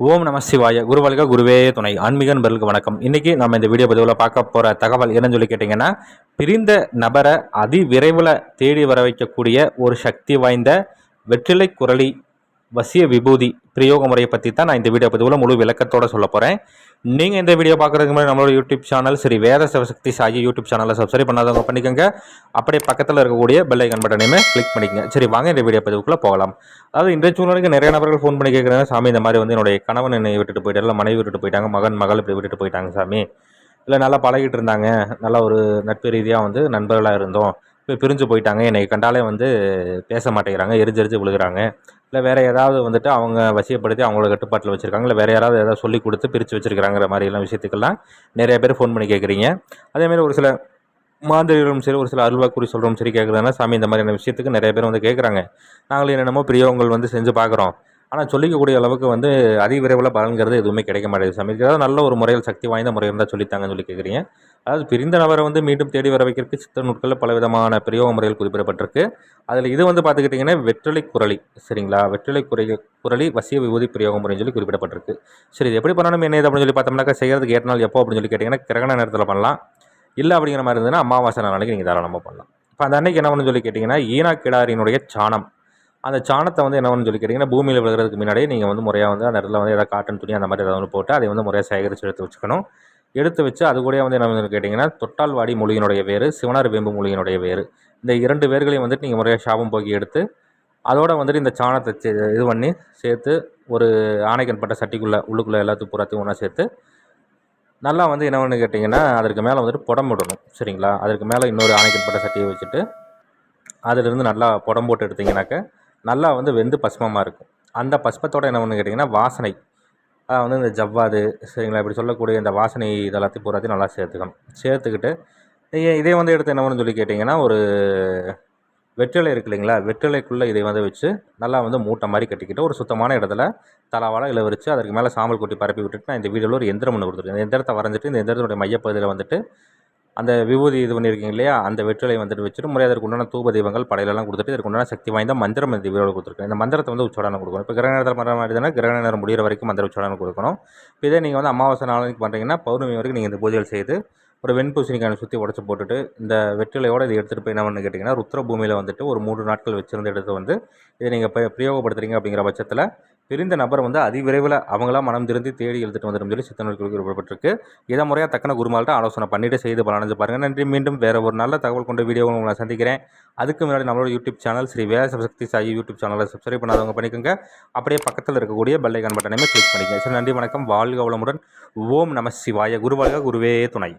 ஓம் நம சிவாய குருவல்க குருவே துணை ஆன்மீக நண்பர்களுக்கு வணக்கம். இன்னைக்கு நம்ம இந்த வீடியோ பதிவில் பார்க்க போகிற தகவல் என்னன்னு சொல்லி கேட்டிங்கன்னா, பிரிந்த நபரை அதிவிரைவில் தேடி வர வைக்கக்கூடிய ஒரு சக்தி வாய்ந்த வெற்றிலை குரலி வசிய விபூதி பிரயோக முறையை பற்றி தான் நான் இந்த வீடியோ பதிவில் முழு விளக்கத்தோடு சொல்ல போகிறேன். நீங்கள் இந்த வீடியோ பார்க்குறதுக்கு முன்னாடி நம்மளோட யூடியூப் சேனல் ஸ்ரீ வேத சிவசக்தி சாயி யூடியூப் சேனலை சப்ஸ்கிரைப் பண்ணாதவங்க பண்ணிக்கோங்க. அப்படியே பக்கத்தில் இருக்கக்கூடிய பெல் ஐக்கன் பட்டனையுமே கிளிக் பண்ணிக்கங்க. சரி, வாங்க இந்த வீடியோ பதிவுக்குள்ளே போகலாம். அதாவது இன்றைய சூழ்நிலைக்கு நிறைய நபர்கள் ஃபோன் பண்ணி கேட்குறாங்க, சாமி இந்த மாதிரி வந்து என்னுடைய கணவன் என்னை விட்டுட்டு போயிட்டாரு, இல்லை மனைவி விட்டுட்டு போயிட்டாங்க, மகள் இப்படி விட்டுட்டு போயிட்டாங்க சாமி, இல்லை நல்லா பழகிட்டு இருந்தாங்க, நல்லா ஒரு நட்பு ரீதியாக வந்து நண்பர்களாக இருந்தோம், இப்போ பிரிஞ்சு போயிட்டாங்க, என்னை கண்டாலே வந்து பேச மாட்டேங்கிறாங்க, எரிஞ்சு விழுகிறாங்க, இல்லை வேறு ஏதாவது வந்துட்டு அவங்க வசியப்படுத்தி அவங்களோட கட்டுப்பாட்டில் வச்சுருக்காங்க, இல்லை வேறு ஏதாவது சொல்லி கொடுத்து பிரித்து வச்சுருக்கிறாங்கிற மாதிரிலாம் விஷயத்துக்கெல்லாம் நிறைய பேர் ஃபோன் பண்ணி கேட்குறீங்க. அதேமாதிரி ஒரு சில மாந்திரிகளும் சரி, ஒரு சில அருள்வாக்குறி சொல்கிறோம் சரி கேட்குறதுனா, சாமி இந்த மாதிரியான விஷயத்துக்கு நிறைய பேர் வந்து கேட்குறாங்க. நாங்களும் என்னென்னமோ பிரயோகங்கள் வந்து செஞ்சு பார்க்குறோம், ஆனால் சொல்லிக்கக்கூடிய அளவுக்கு வந்து அதிவிரைவில் பலன்கிறது எதுவுமே கிடைக்க மாட்டேங்குது சாமி, ஏதாவது நல்ல ஒரு முறையில் சக்தி வாய்ந்த முறை இருந்தால் சொல்லித்தாங்கன்னு சொல்லி கேட்குறீங்க. அதாவது பிரிந்த நபரை வந்து மீண்டும் தேடி வர வைக்கிறதுக்கு சித்த நூட்களில் பல விதமான பிரயோக முறைகள் குறிப்பிடப்பட்டிருக்கு. அதில் இது வந்து பார்த்துக்கிட்டிங்கன்னா வெற்றிலை குரலி, சரிங்களா, வெற்றிலை குரலி வசிய விபூதி பிரயோக முறைன்னு சொல்லி குறிப்பிடப்பட்டிருக்கு. சரி, இது எப்படி பண்ணணும் என்ன அப்படின்னு சொல்லி பார்த்தோம்னாக்கா, செய்கிறதுக்கு ஏற்ற நாள் எப்போ அப்படின்னு சொல்லி கேட்டிங்கன்னா, கிரகண நேரத்தில் பண்ணலாம். இல்லை அப்படிங்கிற மாதிரி இருந்ததுன்னா அமாவாசை நாளைக்கு நீங்கள் தாராளமாக பண்ணலாம். இப்போ அந்த அன்னைக்கு என்ன பண்ணு சொல்லி கேட்டிங்கன்னா, ஈனா கிடாரியினுடைய சாணம், அந்த சாணத்தை வந்து என்ன பண்ணு சொல்லி கேட்டிங்கன்னா, பூமியில் விழுகிறதுக்கு முன்னாடியே நீங்கள் வந்து முறையாக வந்து அந்த இடத்துல வந்து ஏதாவது காட்டன் துணி அந்த மாதிரி ஏதாவது ஒன்று போட்டு அதை வந்து முறையாக சேகரித்து எடுத்து வச்சுக்கணும். எடுத்து வச்சு அது கூட வந்து என்ன பண்ணு கேட்டிங்கன்னா, தொட்டால்வாடி மூலிகையினுடைய வேறு, சிவனார் வேம்பு மூலிகையினுடைய வேறு, இந்த 2 வேர்களையும் வந்துட்டு நீங்கள் முறையாக சாபம் போக்கி எடுத்து அதோடு வந்துட்டு இந்த சாணத்தை இது பண்ணி சேர்த்து ஒரு ஆணைக்கன் பட்ட சட்டிக்குள்ளே உள்ளுக்குள்ளே எல்லாத்தையும் பூராத்தையும் ஒன்றா சேர்த்து நல்லா வந்து என்ன ஒன்று கேட்டிங்கன்னா, அதற்கு மேலே வந்துட்டு புடம் போடணும், சரிங்களா. அதற்கு மேலே இன்னொரு ஆணைக்கன் பட்ட சட்டியை வச்சுட்டு அதிலிருந்து நல்லா புடம் போட்டு எடுத்திங்கனாக்க நல்லா வந்து வெந்து பஸ்மமாக இருக்கும். அந்த பஸ்மத்தோடு என்ன ஒன்று கேட்டிங்கன்னா, வாசனை வந்து இந்த ஜவ்வாது, சரிங்களா, இப்படி சொல்லக்கூடிய இந்த வாசனை இதெல்லாத்தையும் பூராத்தையும் நல்லா சேர்த்துக்கணும். சேர்த்துக்கிட்டு இதே வந்து எடுத்து என்ன பண்ணணும்னு சொல்லி கேட்டிங்கன்னா, ஒரு வெற்றிலை இருக்குது இல்லைங்களா, வெற்றிலைக்குள்ளே இதை வந்து வச்சு நல்லா வந்து மூட்டை மாதிரி கட்டிக்கிட்டு ஒரு சுத்தமான இடத்துல தலாவால் இலை விரித்து அதற்கு மேலே சாம்பல் கொட்டி பரப்பி விட்டுட்டு, நான் இந்த வீடியோவில் ஒரு எந்திரம் ஒன்று கொடுத்துருக்கேன். இந்த எந்திரத்தை வரைஞ்சிட்டு இந்த எந்திரத்தினுடைய மையப்பகுதியில் வந்துட்டு அந்த விபூதி இது பண்ணியிருக்கீங்க இல்லையா, அந்த வெற்றிலை வந்துட்டு வச்சுட்டு முறையாக அதற்கு உண்டான தூப தெய்வங்கள் படையிலெல்லாம் கொடுத்துட்டு இதற்கு உண்டான சக்தி வாய்ந்த மந்திரம் இந்த வீடியோவில் கொடுத்துருக்கேன். இந்த மந்திரத்தை வந்து உச்சாரணம் கொடுக்கணும். இப்போ கிரக நேரத்தில் பண்ணுற மாதிரி தானே கிரக நேரம் முடிகிற வரைக்கும் மந்திர உச்சாரணம் கொடுக்கணும். இப்போ இதே நீங்கள் வந்து அமாவாசை நாளைக்கு பண்ணுறீங்கன்னா பௌர்ணமி வரைக்கும் நீங்கள் இந்த பூஜைகள் செய்து ஒரு வெண்பூசணிக்கான சுற்றி உடச்சி போட்டுட்டு இந்த வெற்றிலையோடு இதை எடுத்துகிட்டு போய் என்ன பண்ணு கேட்டிங்கன்னா, ருத்ர பூமியில் வந்துட்டு ஒரு 3 நாட்கள் வச்சிருந்து எடுத்து வந்து இதை நீங்கள் பிரயோகப்படுத்துறீங்க அப்படிங்கிற பட்சத்தில் பிரிந்த நபர் வந்து அதிவிரைவில் அவங்களா மனம் திருந்தி தேடி எழுதிட்டு வந்துடும் சொல்லி சித்தநூல் குறிப்பிடப்பட்டிருக்கு. இதை முறையாக தக்கன குருமால்கிட்ட ஆலோசனை பண்ணிவிட்டு செய்து பலனடைஞ்சு பாருங்கள். நன்றி. மீண்டும் வேறு ஒரு நல்ல தகவல் கொண்ட வீடியோ உங்களை சந்திக்கிறேன். அதுக்கு முன்னாடி நம்மளோட யூடியூப் சேனல் ஸ்ரீ வேத சிவசக்தி சாயி யூடியூப் சேனலை சப்ஸ்கிரைப் பண்ணாதவங்க பண்ணிக்கோங்க. அப்படியே பக்கத்தில் இருக்கக்கூடிய பெல் ஐக்கான் பட்டனையுமே கிளிக் பண்ணிக்கோங்க. சரி, நன்றி, வணக்கம், வாழ்க வளமுடன். ஓம் நம சிவாய. குருவாழ்க குருவே துணை.